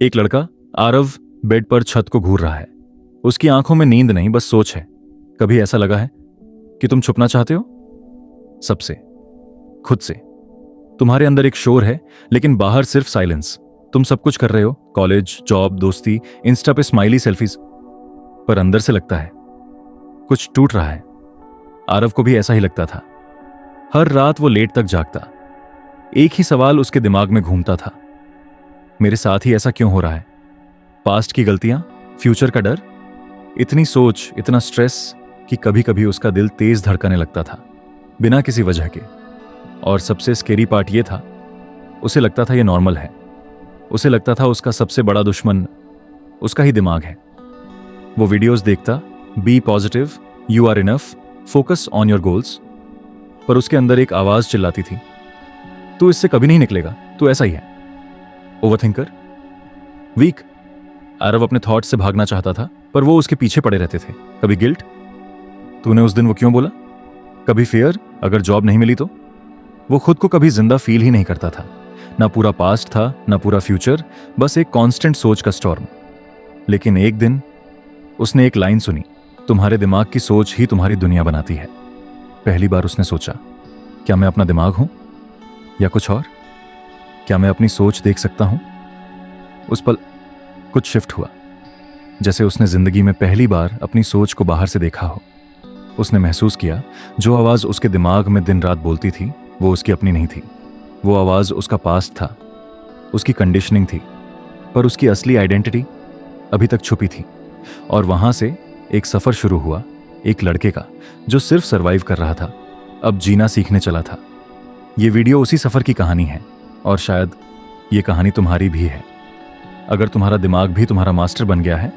एक लड़का आरव बेड पर छत को घूर रहा है। उसकी आंखों में नींद नहीं, बस सोच है। कभी ऐसा लगा है कि तुम छुपना चाहते हो सबसे, खुद से? तुम्हारे अंदर एक शोर है लेकिन बाहर सिर्फ साइलेंस। तुम सब कुछ कर रहे हो, कॉलेज, जॉब, दोस्ती, इंस्टा पे स्माइली सेल्फीज, पर अंदर से लगता है कुछ टूट रहा है। आरव को भी ऐसा ही लगता था। हर रात वो लेट तक जागता। एक ही सवाल उसके दिमाग में घूमता था, मेरे साथ ही ऐसा क्यों हो रहा है? पास्ट की गलतियां, फ्यूचर का डर, इतनी सोच, इतना स्ट्रेस कि कभी कभी उसका दिल तेज धड़कने लगता था बिना किसी वजह के। और सबसे स्केरी पार्ट ये था, उसे लगता था ये नॉर्मल है। उसे लगता था उसका सबसे बड़ा दुश्मन उसका ही दिमाग है। वो वीडियोस देखता, be positive, you are enough, focus on your goals, पर उसके अंदर एक आवाज चिल्लाती थी, तू इससे कभी नहीं निकलेगा, तू ऐसा ही है। Overthinker, week. आरव अपने थॉट से भागना चाहता था पर वो उसके पीछे पड़े रहते थे। कभी गिल्ट, तूने उस दिन वो क्यों बोला? कभी फियर, अगर जॉब नहीं मिली तो? वो खुद को कभी जिंदा फील ही नहीं करता था। ना पूरा पास्ट था, ना पूरा फ्यूचर, बस एक कांस्टेंट सोच का स्टॉर्म। लेकिन एक दिन उसने एक लाइन सुनी, तुम्हारे दिमाग की सोच ही तुम्हारी दुनिया बनाती है। पहली बार उसने सोचा, क्या मैं अपना दिमाग हूं या कुछ और? क्या मैं अपनी सोच देख सकता हूं? उस पल कुछ शिफ्ट हुआ, जैसे उसने जिंदगी में पहली बार अपनी सोच को बाहर से देखा हो। उसने महसूस किया जो आवाज उसके दिमाग में दिन रात बोलती थी वो उसकी अपनी नहीं थी। वो आवाज उसका पास्ट था, उसकी कंडीशनिंग थी, पर उसकी असली आइडेंटिटी अभी तक छुपी थी। और वहां से एक सफर शुरू हुआ, एक लड़के का जो सिर्फ सरवाइव कर रहा था, अब जीना सीखने चला था। ये वीडियो उसी सफर की कहानी है और शायद ये कहानी तुम्हारी भी है। अगर तुम्हारा दिमाग भी तुम्हारा मास्टर बन गया है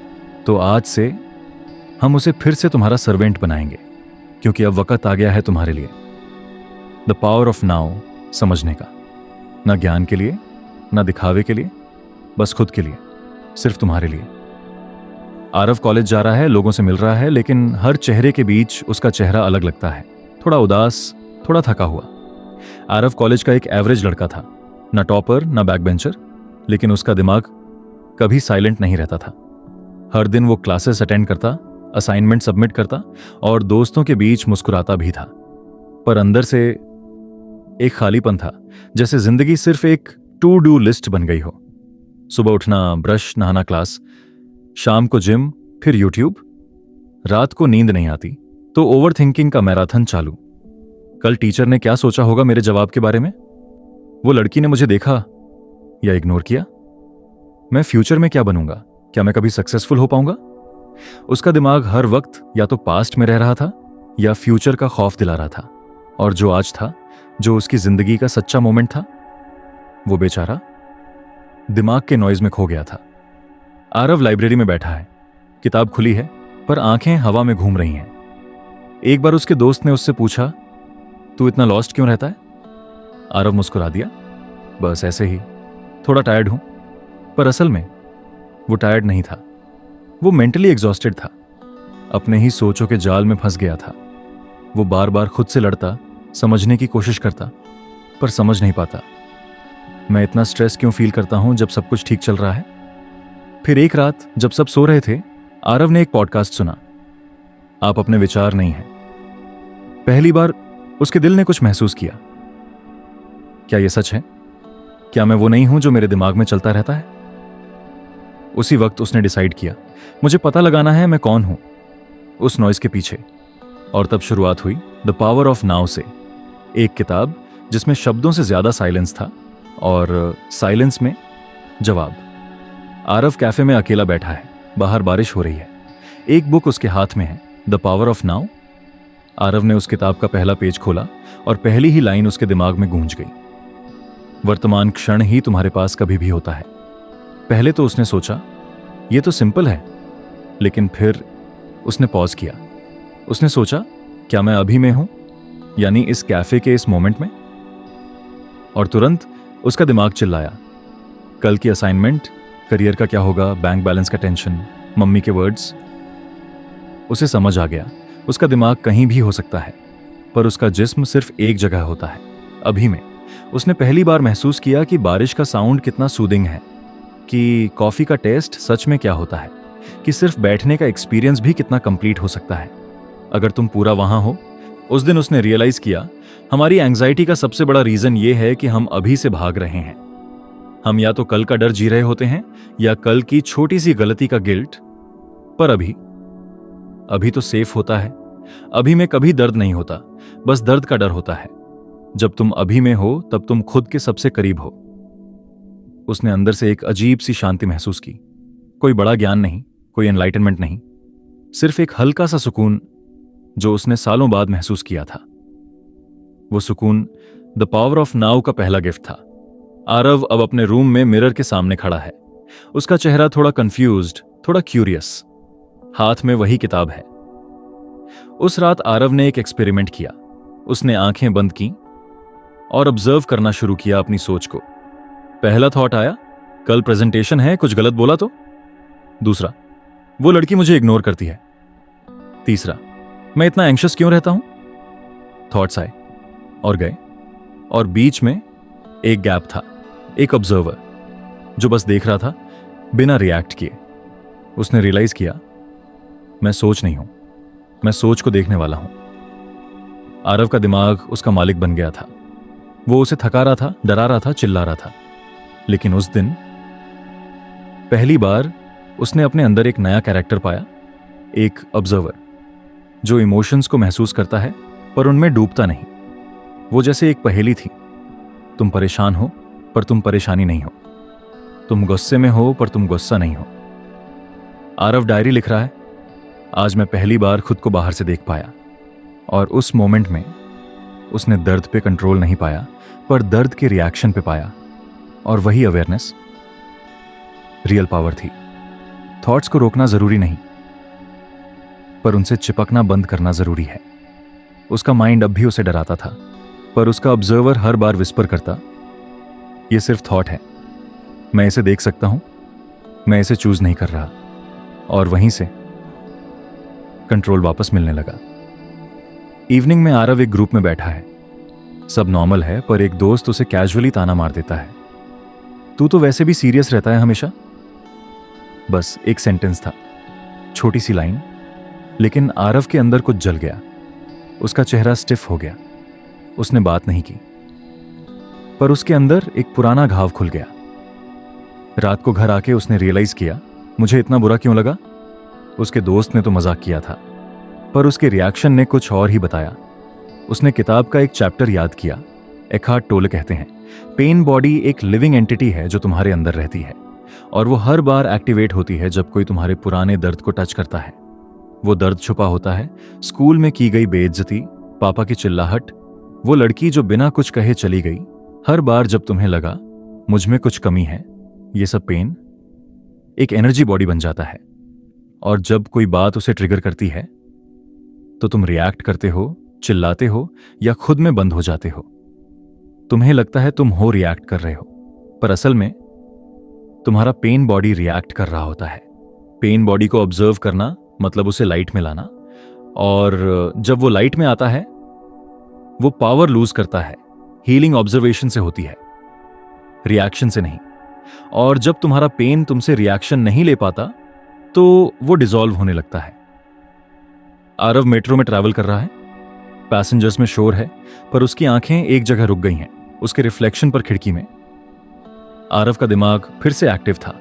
तो आज से हम उसे फिर से तुम्हारा सर्वेंट बनाएंगे, क्योंकि अब वक्त आ गया है तुम्हारे लिए द पावर ऑफ नाउ समझने का। ना ज्ञान के लिए, ना दिखावे के लिए, बस खुद के लिए, सिर्फ तुम्हारे लिए। आरव कॉलेज जा रहा है, लोगों से मिल रहा है, लेकिन हर चेहरे के बीच उसका चेहरा अलग लगता है। थोड़ा उदास, थोड़ा थका हुआ। आरव कॉलेज का एक एवरेज लड़का था, ना टॉपर ना बैक बेंचर, लेकिन उसका दिमाग कभी साइलेंट नहीं रहता था। हर दिन वो क्लासेस अटेंड करता, असाइनमेंट सबमिट करता और दोस्तों के बीच मुस्कुराता भी था, पर अंदर से एक खालीपन था, जैसे जिंदगी सिर्फ एक टू डू लिस्ट बन गई हो। सुबह उठना, ब्रश, नहाना, क्लास, शाम को जिम, फिर यूट्यूब। रात को नींद नहीं आती तो ओवर थिंकिंग का मैराथन चालू। कल टीचर ने क्या सोचा होगा मेरे जवाब के बारे में? वो लड़की ने मुझे देखा या इग्नोर किया? मैं फ्यूचर में क्या बनूंगा? क्या मैं कभी सक्सेसफुल हो पाऊंगा? उसका दिमाग हर वक्त या तो पास्ट में रह रहा था या फ्यूचर का खौफ दिला रहा था। और जो आज था, जो उसकी जिंदगी का सच्चा मोमेंट था, वो बेचारा दिमाग के नॉइज में खो गया था। आरव लाइब्रेरी में बैठा है, किताब खुली है पर आंखें हवा में घूम रही हैं। एक बार उसके दोस्त ने उससे पूछा, तू इतना लॉस्ट क्यों रहता है? आरव मुस्कुरा दिया, बस ऐसे ही, थोड़ा टायर्ड हूं। पर असल में वो टायर्ड नहीं था, वो मेंटली एग्जॉस्टेड था, अपने ही सोचों के जाल में फंस गया था। वो बार बार खुद से लड़ता, समझने की कोशिश करता, पर समझ नहीं पाता। मैं इतना स्ट्रेस क्यों फील करता हूं जब सब कुछ ठीक चल रहा है? फिर एक रात जब सब सो रहे थे, आरव ने एक पॉडकास्ट सुना, आप अपने विचार नहीं हैं। पहली बार उसके दिल ने कुछ महसूस किया, क्या यह सच है? क्या मैं वो नहीं हूं जो मेरे दिमाग में चलता रहता है? उसी वक्त उसने डिसाइड किया, मुझे पता लगाना है मैं कौन हूं उस नॉइज के पीछे। और तब शुरुआत हुई द पावर ऑफ नाउ से, एक किताब जिसमें शब्दों से ज्यादा साइलेंस था और साइलेंस में जवाब। आरव कैफे में अकेला बैठा है, बाहर बारिश हो रही है, एक बुक उसके हाथ में है, the power of now. Aarav ने उस किताब का पहला पेज खोला और पहली ही लाइन उसके दिमाग में गूंज गई, वर्तमान क्षण ही तुम्हारे पास कभी भी होता है। पहले तो उसने सोचा ये तो सिंपल है, लेकिन फिर उसने पॉज किया। उसने सोचा, क्या मैं अभी में हूं, यानी इस कैफे के इस मोमेंट में? और तुरंत उसका दिमाग चिल्लाया, कल की असाइनमेंट, करियर का क्या होगा, बैंक बैलेंस का टेंशन, मम्मी के वर्ड्स। उसे समझ आ गया, उसका दिमाग कहीं भी हो सकता है, पर उसका जिस्म सिर्फ एक जगह होता है, अभी में। उसने पहली बार महसूस किया कि बारिश का साउंड कितना सूदिंग है। कि कॉफी का टेस्ट सच में क्या होता है, कि सिर्फ बैठने का एक्सपीरियंस भी कितना कंप्लीट हो सकता है अगर तुम पूरा वहां हो। उस दिन उसने रियलाइज किया हमारी एंग्जाइटी का सबसे बड़ा रीजन ये है कि हम अभी से भाग रहे हैं। हम या तो कल का डर जी रहे होते हैं या कल की छोटी सी गलती का गिल्ट। पर अभी तो सेफ होता है। अभी में कभी दर्द नहीं होता, बस दर्द का डर होता है। जब तुम अभी में हो तब तुम खुद के सबसे करीब हो। उसने अंदर से एक अजीब सी शांति महसूस की। कोई बड़ा ज्ञान नहीं, कोई एनलाइटनमेंट नहीं, सिर्फ एक हल्का सा सुकून जो उसने सालों बाद महसूस किया था। वो सुकून द पावर ऑफ नाउ का पहला गिफ्ट था। आरव अब अपने रूम में मिरर के सामने खड़ा है। उसका चेहरा थोड़ा कंफ्यूज्ड, थोड़ा क्यूरियस। हाथ में वही किताब है। उस रात आरव ने एक एक्सपेरिमेंट किया। उसने आंखें बंद की और ऑब्जर्व करना शुरू किया अपनी सोच को। पहला थॉट आया, कल प्रेजेंटेशन है, कुछ गलत बोला तो। दूसरा, वो लड़की मुझे इग्नोर करती है। तीसरा, मैं इतना एंग्शियस क्यों रहता हूं। थॉट्स आए और गए, और बीच में एक गैप था, एक ऑब्जर्वर जो बस देख रहा था बिना रिएक्ट किए। उसने रियलाइज किया, मैं सोच नहीं हूं, मैं सोच को देखने वाला हूं। आरव का दिमाग उसका मालिक बन गया था। वो उसे थका रहा था, डरा रहा था, चिल्ला रहा था। लेकिन उस दिन पहली बार उसने अपने अंदर एक नया कैरेक्टर पाया, एक ऑब्जर्वर जो इमोशंस को महसूस करता है पर उनमें डूबता नहीं। वो जैसे एक पहेली थी। तुम परेशान हो पर तुम परेशानी नहीं हो, तुम गुस्से में हो पर तुम गुस्सा नहीं हो। आरव डायरी लिख रहा है, आज मैं पहली बार खुद को बाहर से देख पाया। और उस मोमेंट में उसने दर्द पे कंट्रोल नहीं पाया, पर दर्द के रिएक्शन पे पाया। और वही अवेयरनेस रियल पावर थी। थॉट्स को रोकना जरूरी नहीं, पर उनसे चिपकना बंद करना जरूरी है। उसका माइंड अब भी उसे डराता था, पर उसका ऑब्जर्वर हर बार विस्पर करता, ये सिर्फ थॉट है, मैं इसे देख सकता हूं, मैं इसे चूज नहीं कर रहा। और वहीं से कंट्रोल वापस मिलने लगा। इवनिंग में आरव एक ग्रुप में बैठा है। सब नॉर्मल है, पर एक दोस्त उसे कैजुअली ताना मार देता है, तू तो वैसे भी सीरियस रहता है हमेशा। बस एक सेंटेंस था, छोटी सी लाइन, लेकिन आरव के अंदर कुछ जल गया। उसका चेहरा स्टिफ हो गया। उसने बात नहीं की, पर उसके अंदर एक पुराना घाव खुल गया। रात को घर आके उसने रियलाइज किया, मुझे इतना बुरा क्यों लगा। उसके दोस्त ने तो मजाक किया था, पर उसके रिएक्शन ने कुछ और ही बताया। उसने किताब का एक चैप्टर याद किया। एखार्ट टोले कहते हैं, पेन बॉडी एक लिविंग एंटिटी है जो तुम्हारे अंदर रहती है, और वो हर बार एक्टिवेट होती है जब कोई तुम्हारे पुराने दर्द को टच करता है। वो दर्द छुपा होता है, स्कूल में की गई बेइज्जती, पापा की चिल्लाहट, वो लड़की जो बिना कुछ कहे चली गई। हर बार जब तुम्हें लगा मुझ में कुछ कमी है, ये सब पेन एक एनर्जी बॉडी बन जाता है। और जब कोई बात उसे ट्रिगर करती है तो तुम रिएक्ट करते हो, चिल्लाते हो, या खुद में बंद हो जाते हो। तुम्हें लगता है तुम हो रिएक्ट कर रहे हो, पर असल में तुम्हारा पेन बॉडी रिएक्ट कर रहा होता है। पेन बॉडी को ऑब्जर्व करना मतलब उसे लाइट में लाना, और जब वो लाइट में आता है वो पावर लूज करता है। हीलिंग ऑब्जर्वेशन से होती है, रिएक्शन से नहीं। और जब तुम्हारा पेन तुमसे रिएक्शन नहीं ले पाता तो वो डिसॉल्व होने लगता है। आरव मेट्रो में ट्रैवल कर रहा है। पैसेंजर्स में शोर है, पर उसकी आंखें एक जगह रुक गई हैं, उसके रिफ्लेक्शन पर खिड़की में। आरव का दिमाग फिर से एक्टिव था।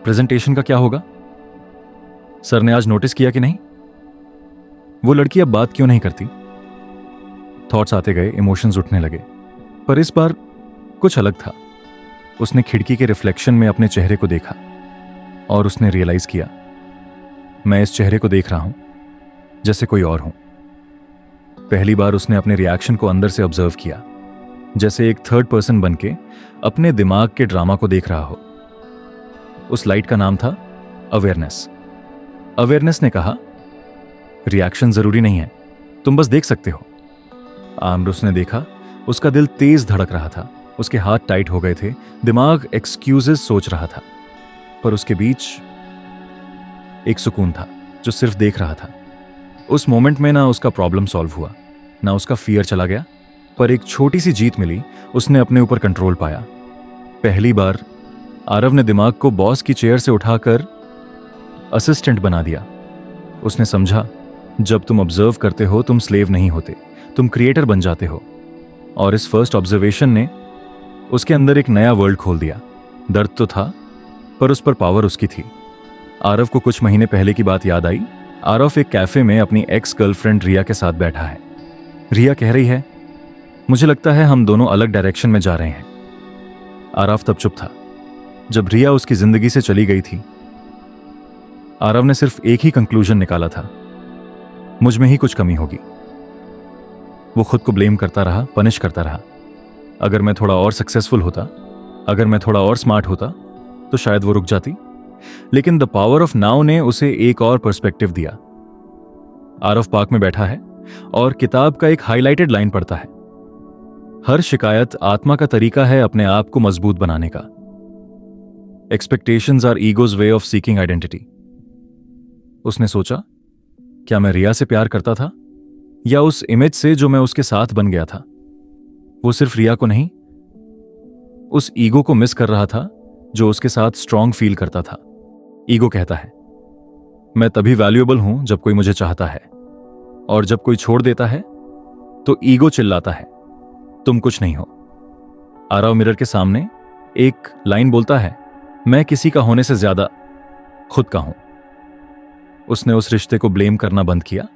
प्रेजेंटेशन का क्या होगा? सर ने आज नोटिस किया कि नहीं? वो लड़की अब बात क्यों नहीं करती? थॉट्स आते गए, इमोशंस उठने लगे, पर इस बार कुछ अलग था। उसने खिड़की के रिफ्लेक्शन में अपने चेहरे को देखा और उसने रियलाइज किया, मैं इस चेहरे को देख रहा हूं जैसे कोई और हूं। पहली बार उसने अपने रिएक्शन को अंदर से ऑब्जर्व किया, जैसे एक थर्ड पर्सन बनके अपने दिमाग के ड्रामा को देख रहा हो। उस लाइट का नाम था अवेयरनेस। अवेयरनेस ने कहा, रिएक्शन जरूरी नहीं है, तुम बस देख सकते हो। आमरुस ने देखा, उसका दिल तेज धड़क रहा था, उसके हाथ टाइट हो गए थे, दिमाग एक्सक्यूजेस सोच रहा था, पर उसके बीच एक सुकून था जो सिर्फ देख रहा था। उस मोमेंट में ना उसका प्रॉब्लम सॉल्व हुआ, ना उसका फियर चला गया, पर एक छोटी सी जीत मिली। उसने अपने ऊपर कंट्रोल पाया। पहली बार आरव ने दिमाग को बॉस की चेयर से उठाकर असिस्टेंट बना दिया। उसने समझा, जब तुम ऑब्जर्व करते हो तुम स्लेव नहीं होते, तुम क्रिएटर बन जाते हो। और इस फर्स्ट ऑब्जर्वेशन ने उसके अंदर एक नया वर्ल्ड खोल दिया। दर्द तो था, पर उस पर पावर उसकी थी। आरव को कुछ महीने पहले की बात याद आई। आरव एक कैफे में अपनी एक्स गर्लफ्रेंड रिया के साथ बैठा है। रिया कह रही है, मुझे लगता है हम दोनों अलग डायरेक्शन में जा रहे हैं। आरव तब चुप था। जब रिया उसकी जिंदगी से चली गई थी, आरव ने सिर्फ एक ही कंक्लूजन निकाला था, मुझ में ही कुछ कमी होगी। वो खुद को ब्लेम करता रहा, पनिश करता रहा। अगर मैं थोड़ा और सक्सेसफुल होता, अगर मैं थोड़ा और स्मार्ट होता, तो शायद वो रुक जाती। लेकिन द पावर ऑफ नाउ ने उसे एक और पर्सपेक्टिव दिया। आरव पार्क में बैठा है और किताब का एक हाईलाइटेड लाइन पढ़ता है, हर शिकायत आत्मा का तरीका है अपने आप को मजबूत बनाने का। Expectations are egos way of seeking identity. उसने सोचा, क्या मैं रिया से प्यार करता था, या उस इमेज से जो मैं उसके साथ बन गया था? वो सिर्फ रिया को नहीं, उस ईगो को मिस कर रहा था जो उसके साथ स्ट्रांग फील करता था। ईगो कहता है, मैं तभी वैल्यूएबल हूं जब कोई मुझे चाहता है, और जब कोई छोड़ देता है तो ईगो चिल्लाता है, तुम कुछ नहीं हो। आरव मिरर के सामने एक लाइन बोलता है, मैं किसी का होने से ज्यादा खुद का हूं। उसने उस रिश्ते को ब्लेम करना बंद किया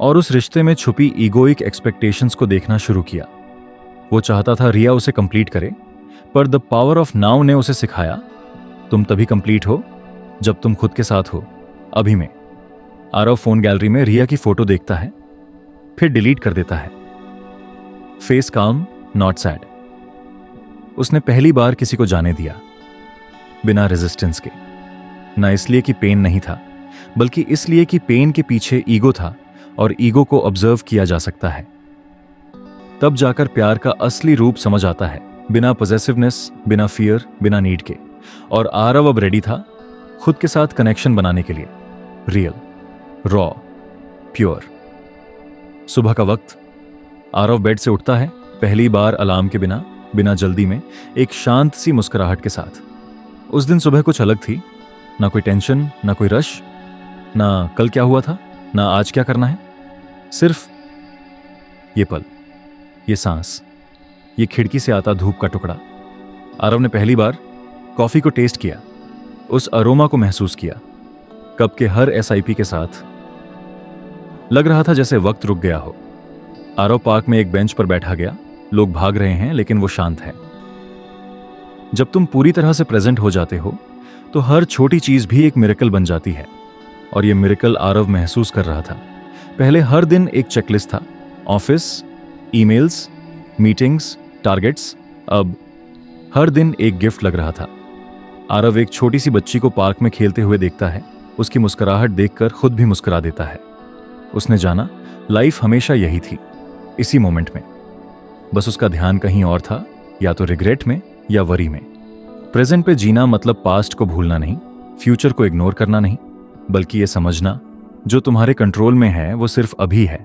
और उस रिश्ते में छुपी ईगोइक एक्सपेक्टेशंस को देखना शुरू किया। वो चाहता था रिया उसे कंप्लीट करे, पर द पावर ऑफ नाउ ने उसे सिखाया, तुम तभी कंप्लीट हो जब तुम खुद के साथ हो, अभी में। आरव फोन गैलरी में रिया की फोटो देखता है, फिर डिलीट कर देता है। फेस काम, नॉट सैड। उसने पहली बार किसी को जाने दिया, बिना रेजिस्टेंस के। ना इसलिए कि पेन नहीं था, बल्कि इसलिए कि पेन के पीछे ईगो था और ईगो को ऑब्जर्व किया जा सकता है। तब जाकर प्यार का असली रूप समझ आता है, बिना पॉसेसिवनेस, बिना फियर, बिना नीड के। और आरव अब रेडी था खुद के साथ कनेक्शन बनाने के लिए, रियल, रॉ, प्योर। सुबह का वक्त, आरव बेड से उठता है, पहली बार अलार्म के बिना, बिना जल्दी में, एक शांत सी मुस्कुराहट के साथ। उस दिन सुबह कुछ अलग थी, ना कोई टेंशन, ना कोई रश, ना कल क्या हुआ था, ना आज क्या करना है। सिर्फ ये पल, ये सांस, ये खिड़की से आता धूप का टुकड़ा। आरव ने पहली बार कॉफी को टेस्ट किया, उस अरोमा को महसूस किया, कप के हर एसआईपी के साथ। लग रहा था जैसे वक्त रुक गया हो। आरव पार्क में एक बेंच पर बैठा गया, लोग भाग रहे हैं लेकिन वो शांत है। जब तुम पूरी तरह से प्रेजेंट हो जाते हो तो हर छोटी चीज भी एक मिरेकल बन जाती है, और ये मिरेकल आरव महसूस कर रहा था। पहले हर दिन एक चेकलिस्ट था, ऑफिस, ईमेल्स, मीटिंग्स, टारगेट्स। अब हर दिन एक गिफ्ट लग रहा था। आरव एक छोटी सी बच्ची को पार्क में खेलते हुए देखता है, उसकी मुस्कुराहट देखकर खुद भी मुस्कुरा देता है। उसने जाना, लाइफ हमेशा यही थी, इसी मोमेंट में। बस उसका ध्यान कहीं और था, या तो रिग्रेट में या वरी में। प्रेजेंट पे जीना मतलब पास्ट को भूलना नहीं, फ्यूचर को इग्नोर करना नहीं, बल्कि ये समझना जो तुम्हारे कंट्रोल में है वो सिर्फ अभी है।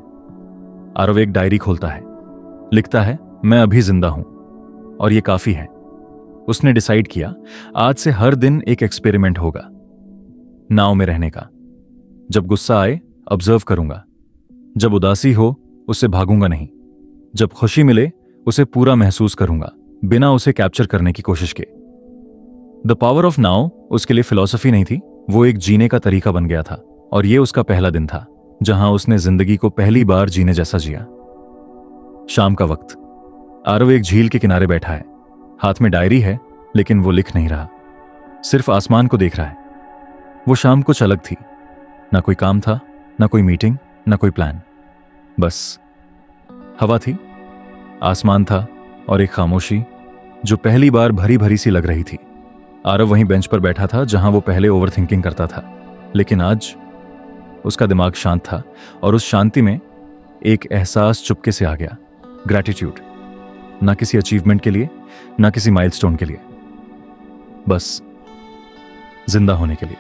आरव एक डायरी खोलता है, लिखता है, मैं अभी जिंदा हूं और ये काफी है। उसने डिसाइड किया, आज से हर दिन एक एक्सपेरिमेंट होगा, नाव में रहने का। जब गुस्सा आए, ऑब्जर्व करूंगा। जब उदासी हो, उससे भागूंगा नहीं। जब खुशी मिले, उसे पूरा महसूस करूंगा, बिना उसे कैप्चर करने की कोशिश के। द पावर ऑफ नाउ उसके लिए फिलॉसफी नहीं थी, वो एक जीने का तरीका बन गया था। और ये उसका पहला दिन था जहां उसने जिंदगी को पहली बार जीने जैसा जिया। शाम का वक्त, आरव एक झील के किनारे बैठा है, हाथ में डायरी है, लेकिन वो लिख नहीं रहा, सिर्फ आसमान को देख रहा है। वो शाम कुछ अलग थी, ना कोई काम था, ना कोई मीटिंग, ना कोई प्लान। बस हवा थी, आसमान था और एक खामोशी जो पहली बार भरी भरी सी लग रही थी। आरव वहीं बेंच पर बैठा था जहां वो पहले ओवरथिंकिंग करता था, लेकिन आज उसका दिमाग शांत था और उस शांति में एक एहसास चुपके से आ गया, ग्रैटिट्यूड। ना किसी अचीवमेंट के लिए, ना किसी माइलस्टोन के लिए, बस जिंदा होने के लिए,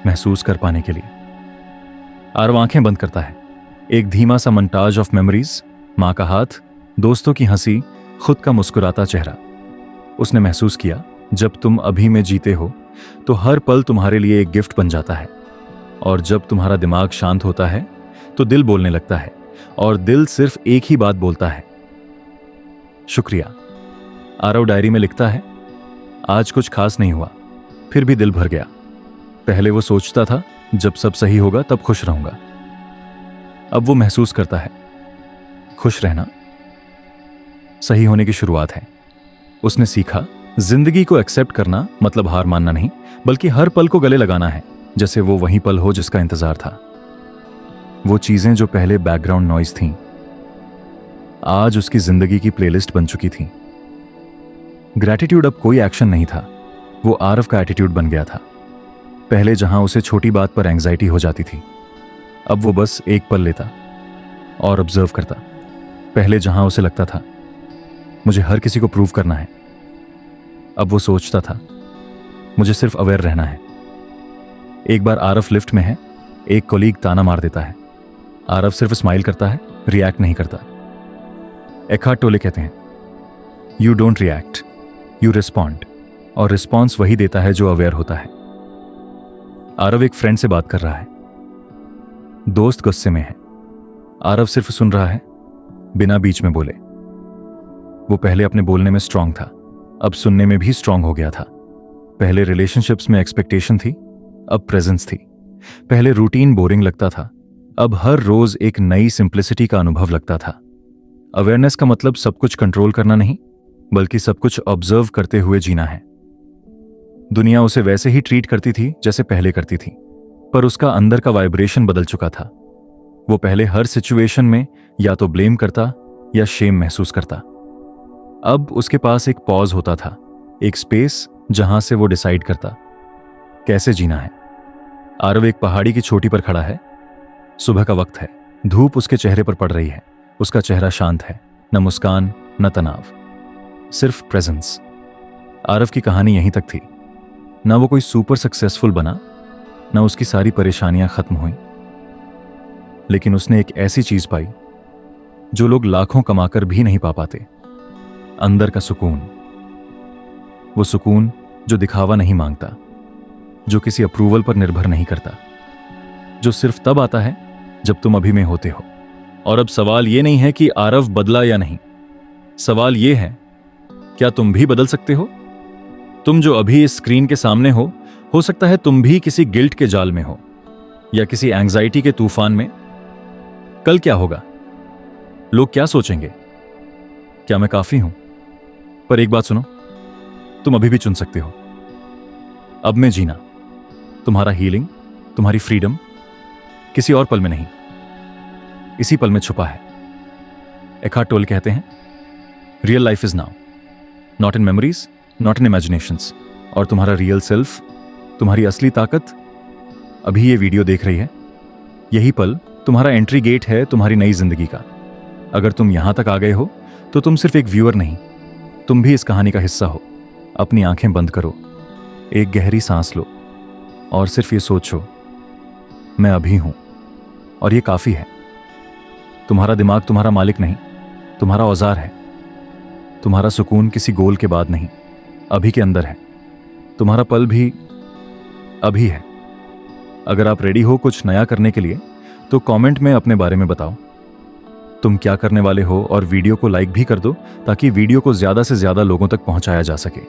महसूस कर पाने के लिए। आरव आंखें बंद करता है, एक धीमा सा मंटाज ऑफ मेमोरीज, मां का हाथ, दोस्तों की हंसी, खुद का मुस्कुराता चेहरा। उसने महसूस किया जब तुम अभी में जीते हो तो हर पल तुम्हारे लिए एक गिफ्ट बन जाता है, और जब तुम्हारा दिमाग शांत होता है तो दिल बोलने लगता है, और दिल सिर्फ एक ही बात बोलता है, शुक्रिया। आरव डायरी में लिखता है, आज कुछ खास नहीं हुआ, फिर भी दिल भर गया। पहले वो सोचता था जब सब सही होगा तब खुश रहूंगा, अब वो महसूस करता है खुश रहना सही होने की शुरुआत है। उसने सीखा जिंदगी को एक्सेप्ट करना मतलब हार मानना नहीं, बल्कि हर पल को गले लगाना है, जैसे वो वही पल हो जिसका इंतजार था। वो चीजें जो पहले बैकग्राउंड नॉइज थीं, आज उसकी जिंदगी की प्लेलिस्ट बन चुकी थीं। ग्रैटिट्यूड अब कोई एक्शन नहीं था, वो आरव का एटीट्यूड बन गया था। पहले जहां उसे छोटी बात पर एंग्जाइटी हो जाती थी, अब वो बस एक पल लेता और ऑब्जर्व करता। पहले जहां उसे लगता था मुझे हर किसी को प्रूव करना है, अब वो सोचता था मुझे सिर्फ अवेयर रहना है। एक बार आरव लिफ्ट में है, एक कोलीग ताना मार देता है, आरव सिर्फ स्माइल करता है, रिएक्ट नहीं करता। एखार्ट टोले कहते हैं, you don't react, you respond, और रिस्पॉन्स वही देता है जो अवेयर होता है। आरव एक फ्रेंड से बात कर रहा है, दोस्त गुस्से में है, आरव सिर्फ सुन रहा है बिना बीच में बोले। वो पहले अपने बोलने में स्ट्रांग था, अब सुनने में भी स्ट्रांग हो गया था। पहले रिलेशनशिप्स में एक्सपेक्टेशन थी, अब प्रेजेंस थी। पहले रूटीन बोरिंग लगता था, अब हर रोज एक नई सिंप्लिसिटी का अनुभव लगता था। अवेयरनेस का मतलब सब कुछ कंट्रोल करना नहीं, बल्कि सब कुछ ऑब्जर्व करते हुए जीना है। दुनिया उसे वैसे ही ट्रीट करती थी जैसे पहले करती थी, पर उसका अंदर का वाइब्रेशन बदल चुका था। वो पहले हर सिचुएशन में या तो ब्लेम करता या शेम महसूस करता। अब उसके पास एक पॉज होता था, एक स्पेस जहां से वो डिसाइड करता कैसे जीना है। आरव एक पहाड़ी की चोटी पर खड़ा है, सुबह का वक्त है, धूप उसके चेहरे पर पड़ रही है, उसका चेहरा शांत है, न मुस्कान न तनाव, सिर्फ प्रेजेंस। आरव की कहानी यहीं तक थी, ना वो कोई सुपर सक्सेसफुल बना, ना उसकी सारी परेशानियां खत्म हुई, लेकिन उसने एक ऐसी चीज पाई जो लोग लाखों कमाकर भी नहीं पा पाते, अंदर का सुकून। वो सुकून जो दिखावा नहीं मांगता, जो किसी अप्रूवल पर निर्भर नहीं करता, जो सिर्फ तब आता है जब तुम अभी में होते हो। और अब सवाल ये नहीं है कि आरव बदला या नहीं, सवाल ये है क्या तुम भी बदल सकते हो? तुम जो अभी इस स्क्रीन के सामने हो सकता है तुम भी किसी गिल्ट के जाल में हो या किसी एंग्जाइटी के तूफान में। कल क्या होगा? लोग क्या सोचेंगे? क्या मैं काफी हूं? पर एक बात सुनो, तुम अभी भी चुन सकते हो अब में जीना। तुम्हारा हीलिंग, तुम्हारी फ्रीडम किसी और पल में नहीं, इसी पल में छुपा है। एखार्ट टोले कहते हैं, real life is now, not in memories, not in imaginations. और तुम्हारा रियल सेल्फ, तुम्हारी असली ताकत अभी ये वीडियो देख रही है। यही पल तुम्हारा एंट्री गेट है तुम्हारी नई जिंदगी का। अगर तुम यहां तक आ गए हो तो तुम सिर्फ एक व्यूअर नहीं, तुम भी इस कहानी का हिस्सा हो। अपनी आंखें बंद करो, एक गहरी सांस लो और सिर्फ ये सोचो, मैं अभी हूं और ये काफी है। तुम्हारा दिमाग तुम्हारा मालिक नहीं, तुम्हारा औजार है। तुम्हारा सुकून किसी गोल के बाद नहीं, अभी के अंदर है। तुम्हारा पल भी अभी है। अगर आप रेडी हो कुछ नया करने के लिए तो कमेंट में अपने बारे में बताओ तुम क्या करने वाले हो, और वीडियो को लाइक भी कर दो ताकि वीडियो को ज्यादा से ज्यादा लोगों तक पहुंचाया जा सके।